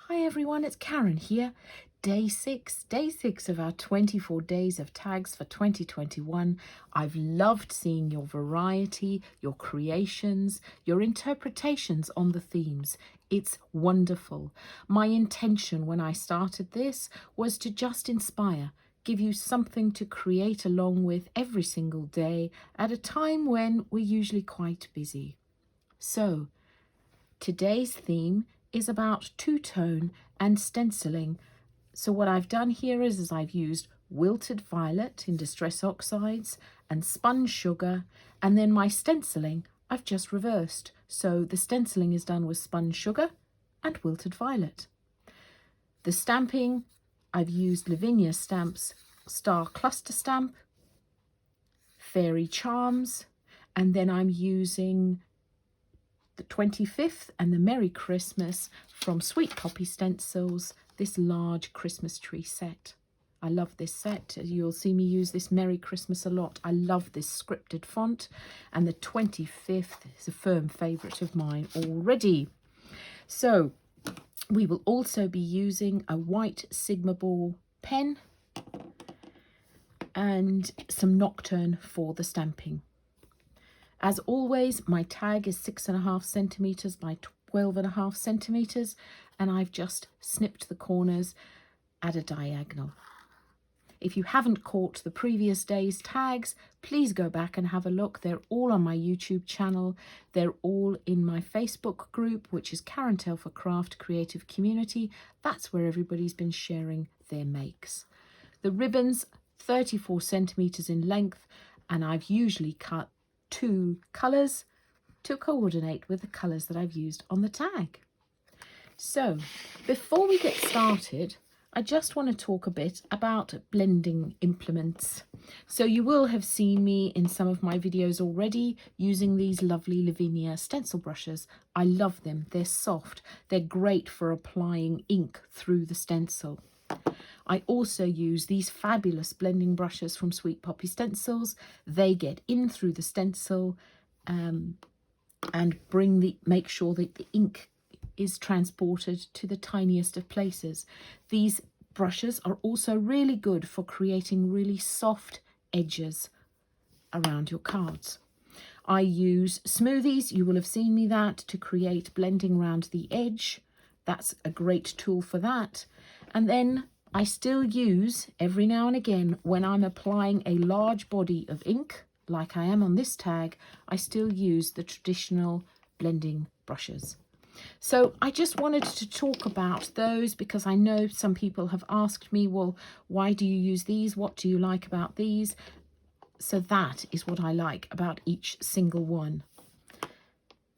Hi everyone, it's Karen here. Day six of our 24 days of tags for 2021. I've loved seeing your variety, your creations, your interpretations on the themes. It's wonderful. My intention when I started this was to just inspire, give you something to create along with every single day at a time when we're usually quite busy. So, today's theme is about two-tone and stenciling. So what I've done here is I've used wilted violet in Distress Oxides and spun sugar, and then my stenciling I've just reversed. So the stenciling is done with spun sugar and wilted violet. The stamping, I've used Lavinia Stamps Star Cluster Stamp, Fairy Charms, and then I'm using the 25th and the Merry Christmas from Sweet Poppy Stencils, this large Christmas tree set. I love this set. You'll see me use this Merry Christmas a lot. I love this scripted font, and the 25th is a firm favourite of mine already. So we will also be using a white Sigma Ball pen and some Nocturne for the stamping. As always, my tag is 6.5 centimetres by 12.5 centimetres, and I've just snipped the corners at a diagonal. If you haven't caught the previous day's tags, please go back and have a look. They're all on my YouTube channel. They're all in my Facebook group, which is Karen Telfer Craft Creative Community. That's where everybody's been sharing their makes. The ribbons, 34 centimetres in length, and I've usually cut 2 colours to coordinate with the colours that I've used on the tag. So before we get started, I just want to talk a bit about blending implements. So you will have seen me in some of my videos already using these lovely Lavinia stencil brushes. I love them. They're soft. They're great for applying ink through the stencil. I also use these fabulous blending brushes from Sweet Poppy Stencils. They get in through the stencil and make sure that the ink is transported to the tiniest of places. These brushes are also really good for creating really soft edges around your cards. I use smoothies, you will have seen me that, to create blending around the edge. That's a great tool for that. And then I still use, every now and again, when I'm applying a large body of ink, like I am on this tag, I still use the traditional blending brushes. So I just wanted to talk about those because I know some people have asked me, well, why do you use these? What do you like about these? So that is what I like about each single one.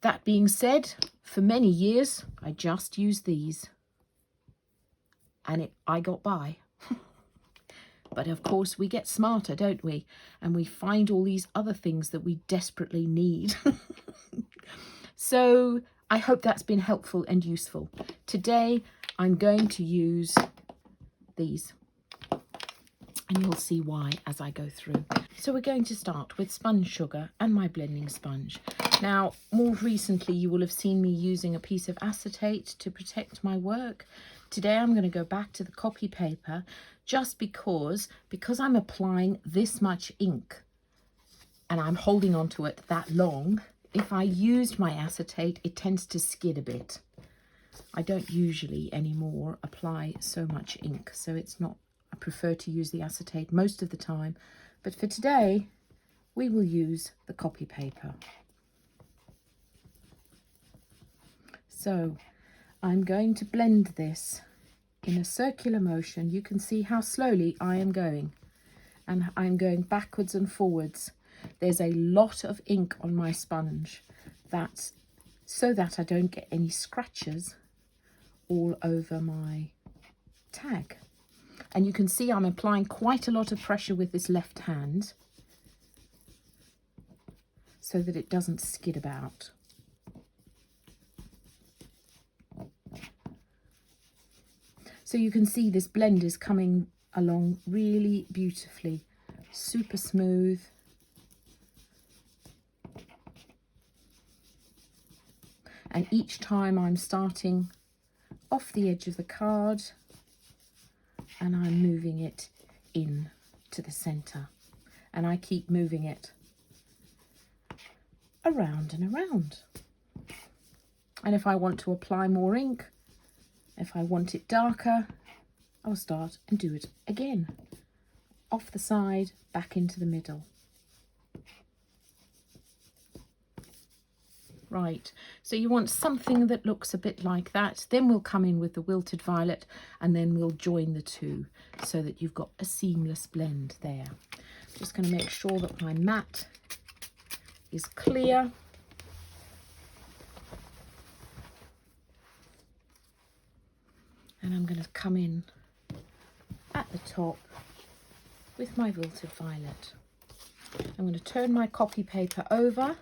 That being said, for many years, I just used these. And I got by. But of course we get smarter, don't we? And we find all these other things that we desperately need. So I hope that's been helpful and useful. Today I'm going to use these, and you'll see why as I go through. So we're going to start with spun sugar and my blending sponge. Now, more recently, you will have seen me using a piece of acetate to protect my work. Today, I'm going to go back to the copy paper just because I'm applying this much ink and I'm holding on to it that long. If I used my acetate, it tends to skid a bit. I don't usually anymore apply so much ink, so I prefer to use the acetate most of the time. But for today, we will use the copy paper. So I'm going to blend this in a circular motion. You can see how slowly I am going, and I'm going backwards and forwards. There's a lot of ink on my sponge, that's so that I don't get any scratches all over my tag. And you can see I'm applying quite a lot of pressure with this left hand so that it doesn't skid about. So you can see this blend is coming along really beautifully, super smooth. And each time I'm starting off the edge of the card and I'm moving it in to the center, and I keep moving it around and around. And if I want to apply more ink, if I want it darker, I'll start and do it again. Off the side, back into the middle. Right, so you want something that looks a bit like that. Then we'll come in with the wilted violet and then we'll join the two so that you've got a seamless blend there. Just going to make sure that my mat is clear. And I'm going to come in at the top with my wilted violet. I'm going to turn my copy paper over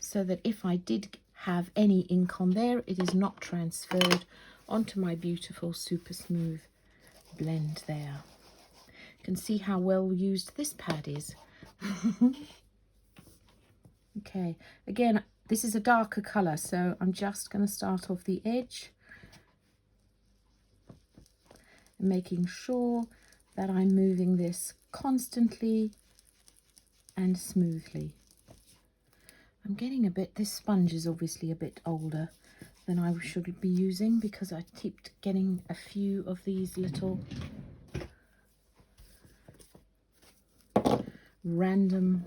so that if I did have any ink on there, it is not transferred onto my beautiful super smooth blend there. You can see how well used this pad is. Okay, again, this is a darker colour, so I'm just going to start off the edge and making sure that I'm moving this constantly and smoothly. I'm getting a bit, this sponge is obviously a bit older than I should be using because I keep getting a few of these little random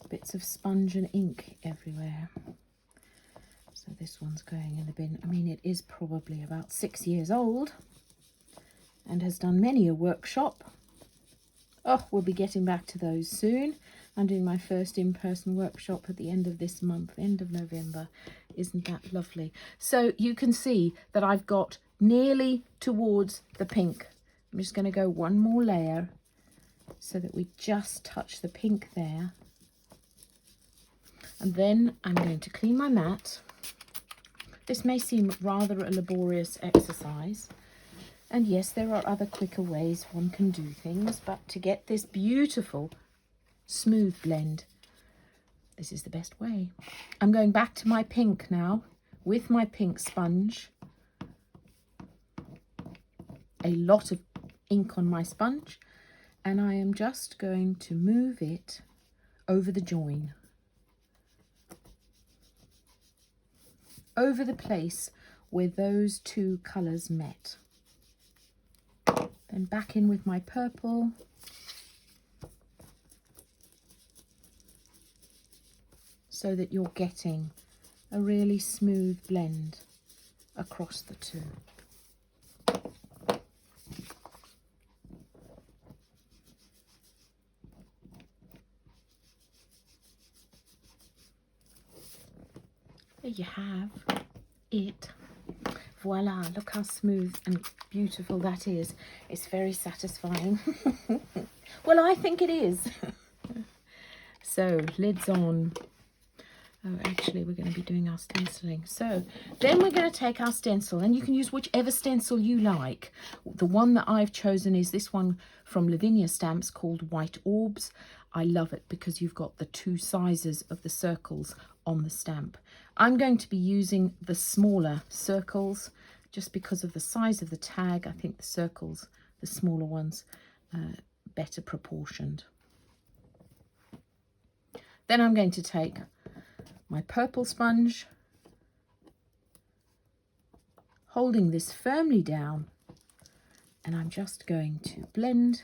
bits of sponge and ink everywhere. So this one's going in the bin. I mean, it is probably about 6 years old and has done many a workshop. Oh, we'll be getting back to those soon. I'm doing my first in-person workshop at the end of this month, end of November. Isn't that lovely? So you can see that I've got nearly towards the pink. I'm just going to go one more layer so that we just touch the pink there. And then I'm going to clean my mat. This may seem rather a laborious exercise. And yes, there are other quicker ways one can do things, but to get this beautiful smooth blend, this is the best way. I'm going back to my pink now with my pink sponge. A lot of ink on my sponge, and I am just going to move it over the join, over the place where those two colours met. Then back in with my purple. So that you're getting a really smooth blend across the two. There you have it. Voila, look how smooth and beautiful that is. It's very satisfying. Well, I think it is. So, lids on. Oh, actually, we're going to be doing our stenciling. So then we're going to take our stencil, and you can use whichever stencil you like. The one that I've chosen is this one from Lavinia Stamps called White Orbs. I love it because you've got the two sizes of the circles on the stamp. I'm going to be using the smaller circles just because of the size of the tag. I think the circles, the smaller ones, better proportioned. Then I'm going to take my purple sponge, holding this firmly down, and I'm just going to blend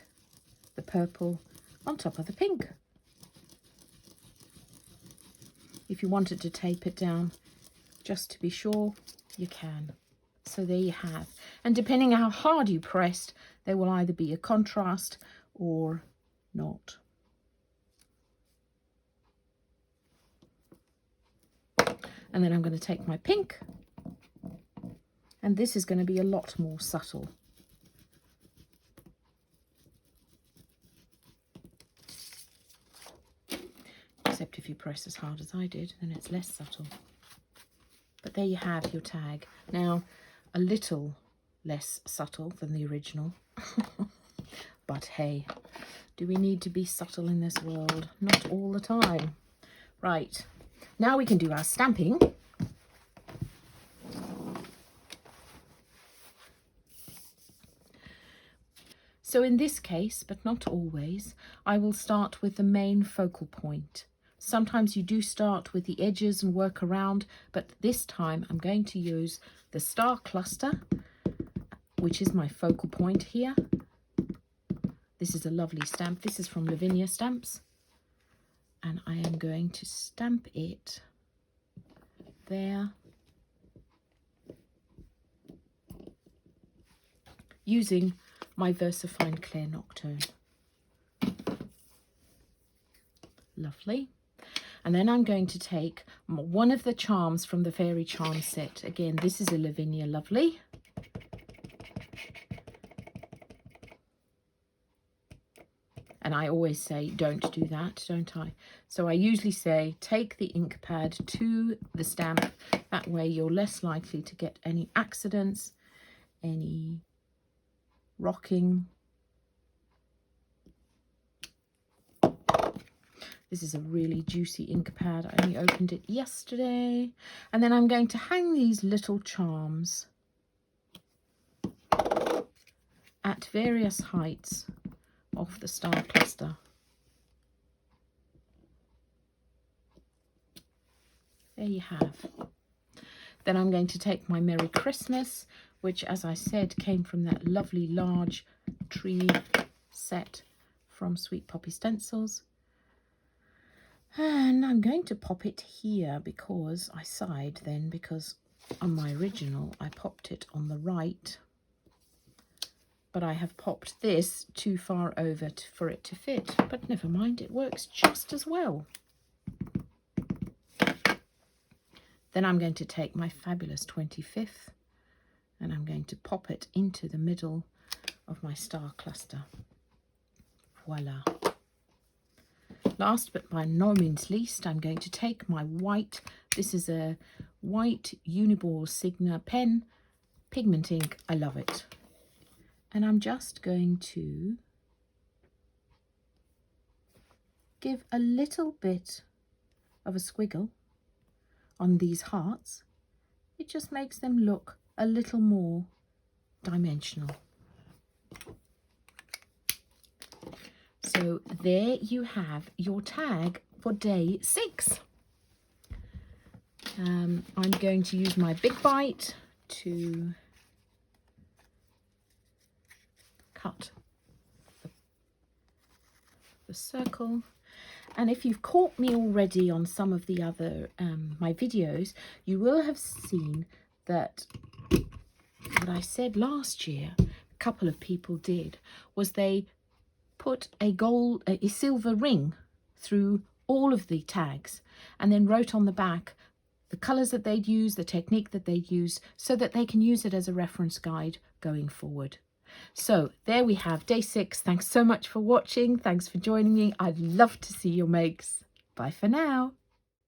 the purple on top of the pink. If you wanted to tape it down, just to be sure, you can. So there you have. And depending on how hard you pressed, there will either be a contrast or not. And then I'm going to take my pink, and this is going to be a lot more subtle. Except if you press as hard as I did, then it's less subtle. But there you have your tag. Now, a little less subtle than the original. But hey, do we need to be subtle in this world? Not all the time. Right. Now we can do our stamping. So in this case, but not always, I will start with the main focal point. Sometimes you do start with the edges and work around, but this time I'm going to use the star cluster, which is my focal point here. This is a lovely stamp. This is from Lavinia Stamps. And I am going to stamp it there using my VersaFine Clair Nocturne. Lovely. And then I'm going to take one of the charms from the Fairy Charm set. Again, this is a Lavinia Lovely. And I always say, don't do that, don't I? So I usually say, take the ink pad to the stamp. That way you're less likely to get any accidents, any rocking. This is a really juicy ink pad. I only opened it yesterday. And then I'm going to hang these little charms at various heights off the star cluster. There you have. Then I'm going to take my Merry Christmas, which, as I said, came from that lovely large tree set from Sweet Poppy Stencils. And I'm going to pop it here because I sighed then, because on my original I popped it on the right. But I have popped this too far over for it to fit. But never mind, it works just as well. Then I'm going to take my fabulous 25th and I'm going to pop it into the middle of my star cluster. Voila. Last but by no means least, I'm going to take my white, this is a white Uniball Signa pen, pigment ink. I love it. And I'm just going to give a little bit of a squiggle on these hearts. It just makes them look a little more dimensional. So there you have your tag for day 6. I'm going to use my Big Bite to cut the circle. And if you've caught me already on some of the other my videos, you will have seen that what I said last year, a couple of people did, was they put a silver ring through all of the tags and then wrote on the back the colours that they'd use, the technique that they'd use, so that they can use it as a reference guide going forward. So there we have day 6. Thanks so much for watching. Thanks for joining me. I'd love to see your makes. Bye for now.